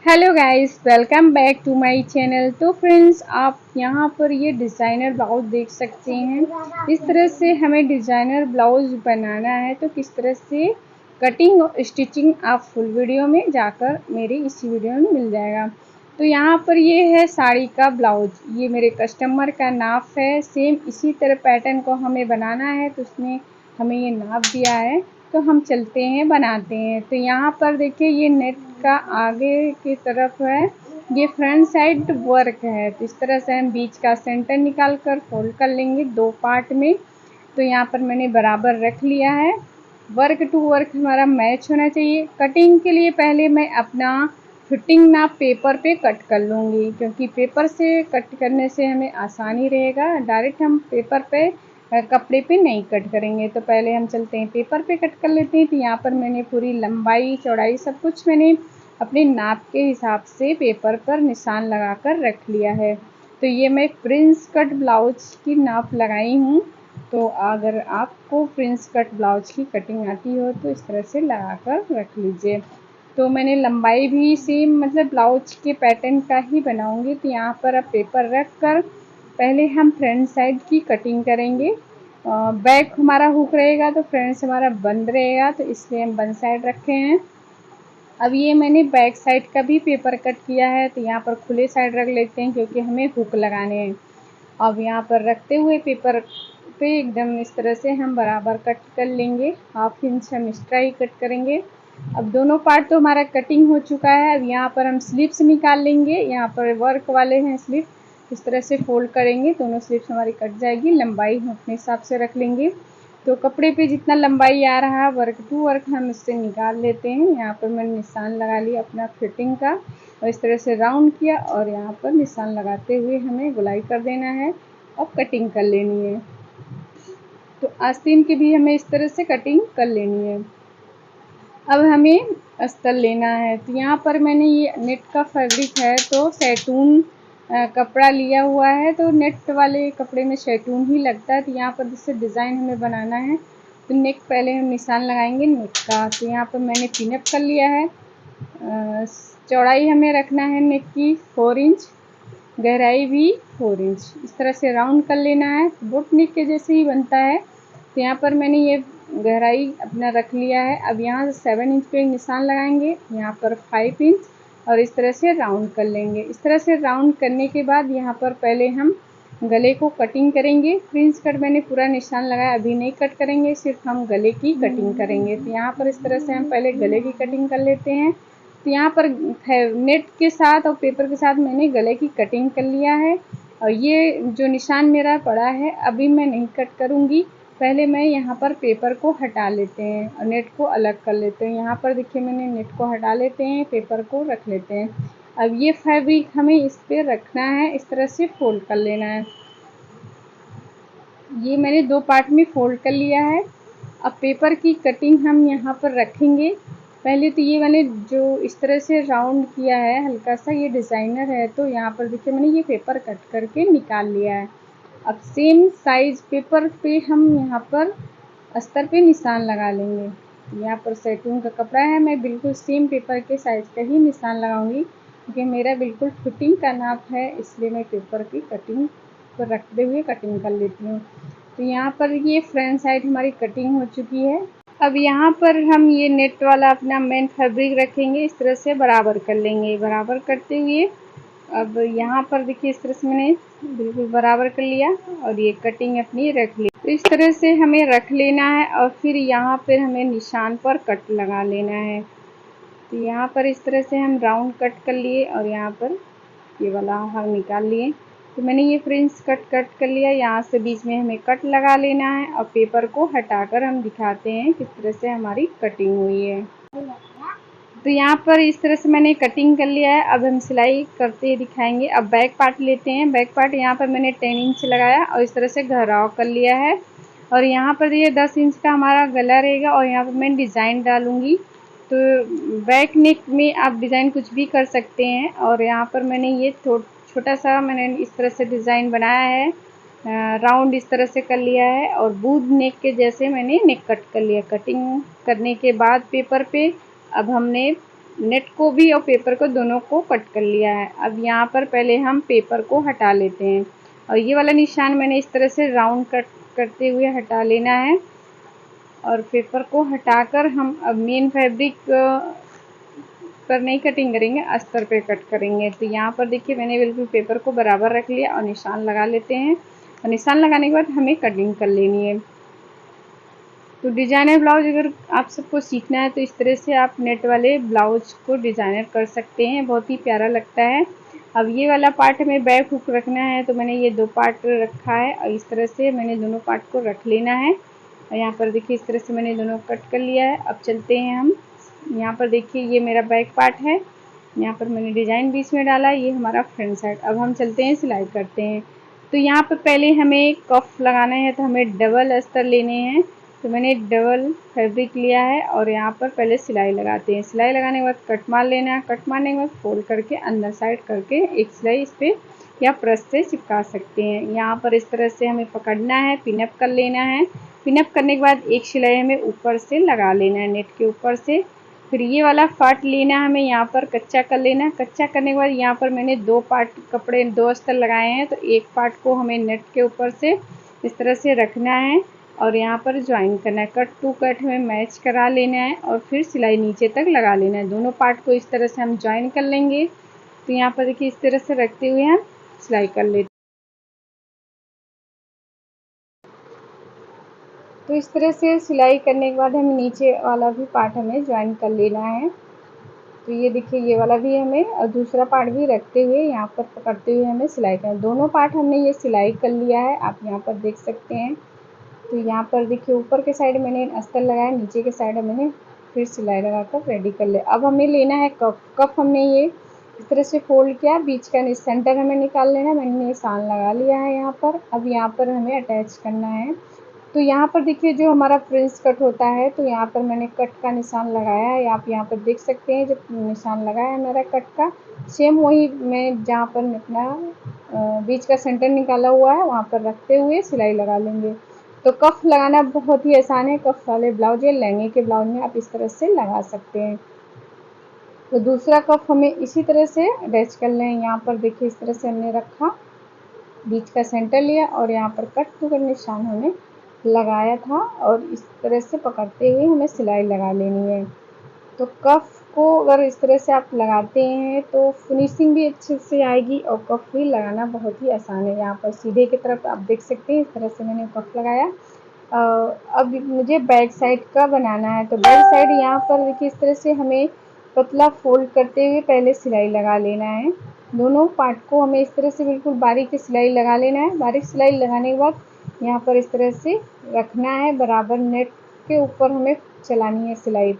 Hello guys, welcome back to my channel. तो friends, आप यहाँ पर ये डिज़ाइनर ब्लाउज देख सकते हैं। इस तरह से हमें डिज़ाइनर ब्लाउज बनाना है तो किस तरह से कटिंग और स्टिचिंग आप फुल वीडियो में जाकर मेरे इसी वीडियो में मिल जाएगा। तो यहाँ पर ये है साड़ी का ब्लाउज, ये मेरे कस्टमर का नाप है। सेम इसी तरह पैटर्न को हमें बनाना है तो उसने हमें ये नाप दिया है। तो हम चलते हैं बनाते हैं। तो यहाँ पर देखिए, ये नेट का आगे की तरफ है, ये फ्रंट साइड वर्क है। तो इस तरह से हम बीच का सेंटर निकाल कर फोल्ड कर लेंगे दो पार्ट में। तो यहाँ पर मैंने बराबर रख लिया है। वर्क टू वर्क हमारा मैच होना चाहिए। कटिंग के लिए पहले मैं अपना फिटिंग नाप पेपर पे कट कर लूँगी, क्योंकि पेपर से कट करने से हमें आसानी रहेगा। डायरेक्ट हम पेपर पे कपड़े पे नहीं कट करेंगे। तो पहले हम चलते हैं पेपर पे कट कर लेते हैं। तो यहाँ पर मैंने पूरी लंबाई चौड़ाई सब कुछ मैंने अपने नाप के हिसाब से पेपर पर निशान लगा कर रख लिया है। तो ये मैं प्रिंस कट ब्लाउज की नाप लगाई हूँ। तो अगर आपको प्रिंस कट ब्लाउज की कटिंग आती हो तो इस तरह से लगा कर रख लीजिए। तो मैंने लंबाई भी सेम मतलब ब्लाउज के पैटर्न का ही बनाऊंगी। तो यहाँ पर अब पेपर रख कर पहले हम फ्रंट साइड की कटिंग करेंगे। बैक हमारा हुक रहेगा तो फ्रंट से हमारा बंद रहेगा, तो इसलिए हम बंद साइड रखे हैं। अब ये मैंने बैक साइड का भी पेपर कट किया है। तो यहाँ पर खुले साइड रख लेते हैं क्योंकि हमें हुक लगाने हैं। अब यहाँ पर रखते हुए पेपर पे एकदम इस तरह से हम बराबर कट कर लेंगे। 1/2 इंच हम एक्स्ट्रा ही कट करेंगे। अब दोनों पार्ट तो हमारा कटिंग हो चुका है। अब यहाँ पर हम स्लिप्स निकाल लेंगे। यहाँ पर वर्क वाले हैं स्लिप, इस तरह से फोल्ड करेंगे, दोनों स्लिप्स हमारी कट जाएगी। लंबाई हम अपने हिसाब से रख लेंगे। तो कपड़े पे जितना लंबाई आ रहा है वर्क टू वर्क हम इससे निकाल लेते हैं। यहाँ पर मैंने निशान लगा लिया अपना फिटिंग का और इस तरह से राउंड किया और यहाँ पर निशान लगाते हुए हमें गोलाई कर देना है और कटिंग कर लेनी है। तो आस्तीन की भी हमें इस तरह से कटिंग कर लेनी है। अब हमें अस्तर लेना है। तो यहाँ पर मैंने ये नेट का फैब्रिक है तो सैटून कपड़ा लिया हुआ है। तो नेट वाले कपड़े में सैटून ही लगता है। तो यहाँ पर जिससे डिज़ाइन हमें बनाना है तो नेक पहले हम निशान लगाएंगे नेक का। तो यहाँ पर मैंने पिनअप कर लिया है। चौड़ाई हमें रखना है नेक की 4 इंच, गहराई भी 4 इंच। इस तरह से राउंड कर लेना है, बोट नेक के जैसे ही बनता है। तो यहाँ पर मैंने ये गहराई अपना रख लिया है। अब यहाँ से 7 इंच पे निशान लगाएंगे, यहाँ पर 5 इंच और इस तरह से राउंड कर लेंगे। इस तरह से राउंड करने के बाद यहाँ पर पहले हम गले को कटिंग करेंगे। प्रिंस कट मैंने पूरा निशान लगाया, अभी नहीं कट करेंगे, सिर्फ हम गले की कटिंग करेंगे। तो यहाँ पर इस तरह से हम पहले गले की कटिंग कर लेते हैं। तो यहाँ पर नेट के साथ और पेपर के साथ मैंने गले की कटिंग कर लिया है। और ये जो निशान मेरा पड़ा है अभी मैं नहीं कट करूँगी, पहले मैं यहाँ पर पेपर को हटा लेते हैं और नेट को अलग कर लेते हैं। यहाँ पर देखिए मैंने नेट को हटा लेते हैं, पेपर को रख लेते हैं। अब ये फैब्रिक हमें इस पर रखना है, इस तरह से फोल्ड कर लेना है। ये मैंने दो पार्ट में फोल्ड कर लिया है। अब पेपर की कटिंग हम यहाँ पर रखेंगे। पहले तो ये मैंने जो इस तरह से राउंड किया है हल्का सा, ये डिज़ाइनर है। तो यहाँ पर देखिए मैंने ये पेपर कट करके निकाल लिया है। अब सेम साइज पेपर पे हम यहाँ पर अस्तर पे निशान लगा लेंगे। यहाँ पर सैटून का कपड़ा है, मैं बिल्कुल सेम पेपर के साइज का ही निशान लगाऊंगी क्योंकि मेरा बिल्कुल फिटिंग का नाप है, इसलिए मैं पेपर की कटिंग पर रखते हुए कटिंग कर लेती हूँ। तो यहाँ पर ये फ्रंट साइड हमारी कटिंग हो चुकी है। अब यहाँ पर हम ये नेट वाला अपना मेन फैब्रिक रखेंगे, इस तरह से बराबर कर लेंगे। बराबर करते हुए अब यहाँ पर देखिए इस तरह से मैंने बिल्कुल बराबर कर लिया और ये कटिंग अपनी रख ली। तो इस तरह से हमें रख लेना है और फिर यहाँ पर हमें निशान पर कट लगा लेना है। तो यहाँ पर इस तरह से हम राउंड कट कर लिए और यहाँ पर ये वाला हम निकाल लिए। तो मैंने ये फ्रिंज कट कर लिया, यहाँ से बीच में हमें कट लगा लेना है और पेपर को हटाकर हम दिखाते हैं किस तरह से हमारी कटिंग हुई है। तो यहाँ पर इस तरह से मैंने कटिंग कर लिया है। अब हम सिलाई करते ही दिखाएंगे। अब बैक पार्ट लेते हैं। बैक पार्ट यहाँ पर मैंने 10 इंच लगाया और इस तरह से घराव कर लिया है। और यहाँ पर ये 10 इंच का हमारा गला रहेगा और यहाँ पर मैं डिज़ाइन डालूँगी। तो बैक नेक में आप डिज़ाइन कुछ भी कर सकते हैं। और यहाँ पर मैंने ये छोटा सा मैंने इस तरह से डिज़ाइन बनाया है, राउंड इस तरह से कर लिया है और बूथ नेक के जैसे मैंने नेक कट कर लिया। कटिंग करने के बाद पेपर पे अब हमने नेट को भी और पेपर को दोनों को कट कर लिया है। अब यहाँ पर पहले हम पेपर को हटा लेते हैं और ये वाला निशान मैंने इस तरह से राउंड कट करते हुए हटा लेना है और पेपर को हटाकर हम अब मेन फैब्रिक पर नहीं कटिंग करेंगे, अस्तर पे कट करेंगे। तो यहाँ पर देखिए मैंने बिल्कुल पेपर को बराबर रख लिया और निशान लगा लेते हैं और निशान लगाने के बाद हमें कटिंग कर लेनी है। तो डिजाइनर ब्लाउज अगर आप सबको सीखना है तो इस तरह से आप नेट वाले ब्लाउज को डिजाइनर कर सकते हैं, बहुत ही प्यारा लगता है। अब ये वाला पार्ट हमें बैक हुक रखना है तो मैंने ये 2 पार्ट रखा है और इस तरह से मैंने दोनों पार्ट को रख लेना है और यहाँ पर देखिए इस तरह से मैंने दोनों कट कर लिया है। अब चलते हैं हम, यहाँ पर देखिए ये मेरा बैक पार्ट है, यहाँ पर मैंने डिजाइन बीच में डाला, ये हमारा फ्रंट साइड। अब हम चलते हैं सिलाई करते हैं। तो यहाँ पर पहले हमें कफ लगाना है तो हमें डबल अस्तर लेने हैं। तो मैंने डबल फैब्रिक लिया है और यहाँ पर पहले सिलाई लगाते हैं। सिलाई लगाने के बाद कट मार लेना है, कट मारने के बाद फोल्ड करके अंदर साइड करके एक सिलाई इस पर या प्रेस से चिपका सकते हैं। यहाँ पर इस तरह से हमें पकड़ना है, पिनअप कर लेना है। पिनअप करने के बाद एक सिलाई हमें ऊपर से लगा लेना है, नेट के ऊपर से। फिर ये वाला पार्ट लेना है हमें, यहाँ पर कच्चा कर लेना है। कच्चा करने के बाद यहाँ पर मैंने 2 पार्ट कपड़े 2 अस्तर लगाए हैं तो एक पार्ट को हमें नेट के ऊपर से इस तरह से रखना है और यहाँ पर ज्वाइन करना है। कट टू कट हमें मैच करा लेना है और फिर सिलाई नीचे तक लगा लेना है। दोनों पार्ट को इस तरह से हम ज्वाइन कर लेंगे। तो यहाँ पर देखिए इस तरह से रखते हुए हम सिलाई कर लेते हैं। तो इस तरह से सिलाई करने के बाद हमें नीचे वाला भी पार्ट हमें ज्वाइन कर लेना है। तो ये देखिए ये वाला भी हमें और दूसरा पार्ट भी रखते हुए यहाँ पर पकड़ते हुए हमें सिलाई करना है। दोनों पार्ट हमने ये सिलाई कर लिया है, आप यहाँ पर देख सकते हैं। तो यहाँ पर देखिए ऊपर के साइड मैंने अस्तर लगाया, नीचे के साइड मैंने फिर सिलाई लगाकर रेडी कर लिया। अब हमें लेना है कफ। कफ हमने ये इस तरह से फोल्ड किया, बीच का सेंटर हमें निकाल लेना है। मैंने निशान लगा लिया है यहाँ पर। अब यहाँ पर हमें अटैच करना है। तो यहाँ पर देखिए जो हमारा फ्रिंज कट होता है तो यहाँ पर मैंने कट का निशान लगाया है, आप यहाँ पर देख सकते हैं। जब निशान लगाया है मेरा कट का, सेम वही मैं जहाँ पर अपना बीच का सेंटर निकाला हुआ है वहाँ पर रखते हुए सिलाई लगा लेंगे। तो कफ लगाना बहुत ही आसान है। कफ वाले ब्लाउज या लहंगे के ब्लाउज में आप इस तरह से लगा सकते हैं। तो दूसरा कफ हमें इसी तरह से अटैच कर लें। यहाँ पर देखिए इस तरह से हमने रखा, बीच का सेंटर लिया और यहाँ पर कट टू कट निशान हमने लगाया था और इस तरह से पकड़ते हुए हमें सिलाई लगा लेनी है। तो कफ को अगर इस तरह से आप लगाते हैं तो फिनिशिंग भी अच्छे से आएगी और कफ भी लगाना बहुत ही आसान है। यहाँ पर सीधे की तरफ आप देख सकते हैं इस तरह से मैंने कफ लगाया। अब मुझे बैक साइड का बनाना है। तो बैक साइड यहाँ पर देखिए इस तरह से हमें पतला फोल्ड करते हुए पहले सिलाई लगा लेना है। दोनों पार्ट को हमें इस तरह से बिल्कुल बारीक सिलाई लगा लेना है। बारीक सिलाई लगाने के बाद यहाँ पर इस तरह से रखना है, बराबर नेट के ऊपर हमें चलानी है सिलाई।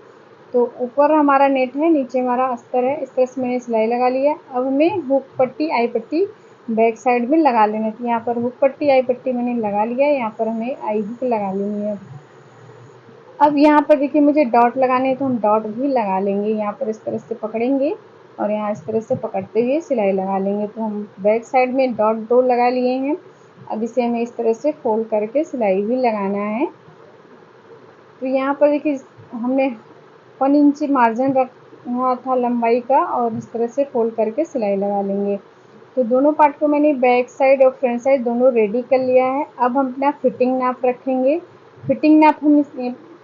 तो ऊपर हमारा नेट है, नीचे हमारा अस्तर है। इस तरह से मैंने सिलाई लगा लिया। अब हमें हुक पट्टी आई पट्टी बैक साइड में लगा लेना है। यहाँ पर हुक पट्टी आई पट्टी मैंने लगा लिया है, यहाँ पर हमें आई हुक लगा लेनी है। अब यहाँ पर देखिए मुझे डॉट लगाने हैं तो हम डॉट भी लगा लेंगे। यहाँ पर इस तरह से पकड़ेंगे और यहाँ इस तरह से पकड़ते हुए सिलाई लगा लेंगे। तो हम बैक साइड में डॉट 2 लगा लिए हैं। अब इसे हमें इस तरह से फोल्ड करके सिलाई भी लगाना है। तो यहाँ पर देखिए हमने 1 इंच मार्जिन रखा था लंबाई का और इस तरह से फोल्ड करके सिलाई लगा लेंगे। तो दोनों पार्ट को मैंने बैक साइड और फ्रंट साइड दोनों रेडी कर लिया है। अब हम अपना फिटिंग नाप रखेंगे। फिटिंग नाप हम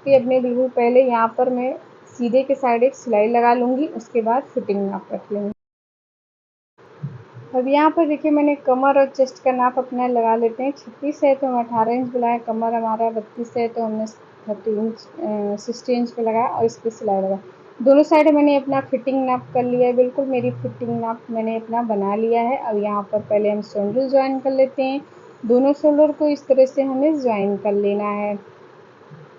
पे अपने बिल्कुल पहले यहाँ पर मैं सीधे के साइड एक सिलाई लगा लूँगी, उसके बाद फिटिंग नाप रख लेंगे। अब यहाँ पर देखिए मैंने कमर और चेस्ट का नाप अपना लगा लेते हैं। 36 है तो हम 18 इंच बुलाया, कमर हमारा 32 है तो हमने 60 इंच पे लगाया और इस पर सिलाई लगा। दोनों साइड मैंने अपना फिटिंग नाप कर लिया है, बिल्कुल मेरी फिटिंग नाप मैंने अपना बना लिया है। अब यहाँ पर पहले हम शोल्डर ज्वाइन कर लेते हैं। दोनों शोल्डर को इस तरह से हमें ज्वाइन कर लेना है।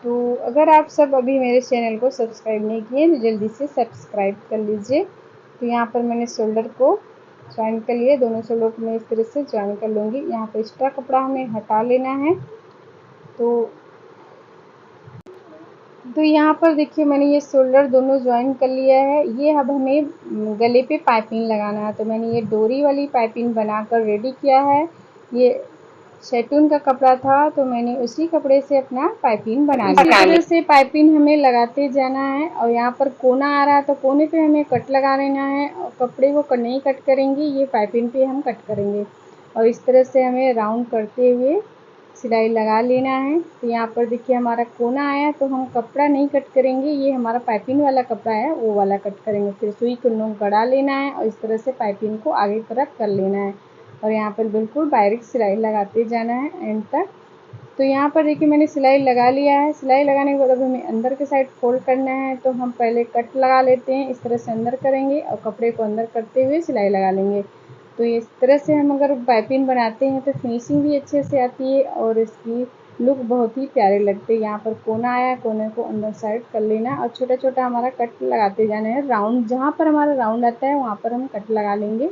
तो अगर आप सब अभी मेरे चैनल को सब्सक्राइब नहीं किए तो जल्दी से सब्सक्राइब कर लीजिए। तो यहाँ पर मैंने शोल्डर को ज्वाइन कर लिए, दोनों शोल्डर को मैं इस तरह से ज्वाइन कर लूँगी। यहाँ पर एक्स्ट्रा कपड़ा हमें हटा लेना है। तो यहाँ पर देखिए मैंने ये शोल्डर दोनों ज्वाइन कर लिया है। ये अब हमें गले पे पाइपिंग लगाना है। तो मैंने ये डोरी वाली पाइपिंग बनाकर रेडी किया है। ये शैतून का कपड़ा था, तो मैंने उसी कपड़े से अपना पाइपिंग बना लिया। इस तरह से पाइपिंग हमें लगाते जाना है। और यहाँ पर कोना आ रहा है तो कोने पे हमें कट लगा लेना है, और कपड़े को नहीं कट करेंगे, ये पाइपिंग पे हम कट करेंगे। और इस तरह से हमें राउंड करते हुए सिलाई लगा लेना है। तो यहाँ पर देखिए हमारा कोना आया, तो हम कपड़ा नहीं कट करेंगे, ये हमारा पाइपिंग वाला कपड़ा है, वो वाला कट करेंगे। फिर सुई को नोक गड़ा लेना है और इस तरह से पाइपिंग को आगे तरफ कर लेना है। और यहाँ पर बिल्कुल बारीक सिलाई लगाते जाना है एंड तक। तो यहाँ पर देखिए मैंने सिलाई लगा लिया है। सिलाई लगाने के बाद अब हमें अंदर के साइड फोल्ड करना है, तो हम पहले कट लगा लेते हैं। इस तरह से अंदर करेंगे और कपड़े को अंदर करते हुए सिलाई लगा लेंगे। तो इस तरह से हम अगर पाइपिंग बनाते हैं तो फिनिशिंग भी अच्छे से आती है और इसकी लुक बहुत ही प्यारे लगते हैं। यहाँ पर कोना आया, कोने को अंदर साइड कर लेना और छोटा छोटा हमारा कट लगाते जाना है। राउंड जहाँ पर हमारा राउंड आता है वहाँ पर हम कट लगा लेंगे।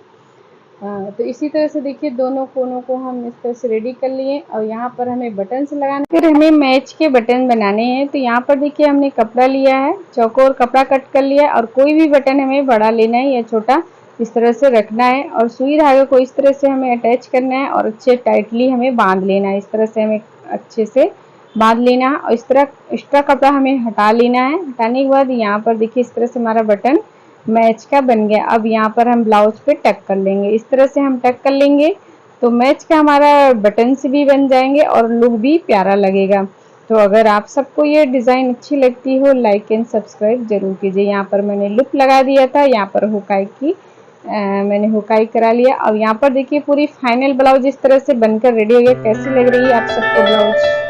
तो इसी तरह से देखिए दोनों कोनों को हम इस तरह से रेडी कर लिए। और यहाँ पर हमें बटन से लगाना, फिर हमें मैच के बटन बनाने हैं। तो यहाँ पर देखिए हमने कपड़ा लिया है, चौकोर कपड़ा कट कर लिया, और कोई भी बटन हमें बड़ा लेना है या छोटा, इस तरह से रखना है। और सुई धागे को इस तरह से हमें अटैच करना है और अच्छे टाइटली हमें बांध लेना है। इस तरह से हमें अच्छे से बांध लेना है और इस तरह एक्स्ट्रा कपड़ा हमें हटा लेना है। हटाने के बाद यहाँ पर देखिए इस तरह से हमारा बटन मैच का बन गया। अब यहाँ पर हम ब्लाउज पे टक कर लेंगे। इस तरह से हम टक कर लेंगे तो मैच का हमारा बटन से भी बन जाएंगे और लुक भी प्यारा लगेगा। तो अगर आप सबको ये डिज़ाइन अच्छी लगती हो, लाइक एंड सब्सक्राइब जरूर कीजिए। यहाँ पर मैंने लुक लगा दिया था, यहाँ पर हुकाई की मैंने हुकाई करा लिया। अब यहाँ पर देखिए पूरी फाइनल ब्लाउज इस तरह से बनकर रेडी हो गया। कैसी लग रही है आप सबको ब्लाउज?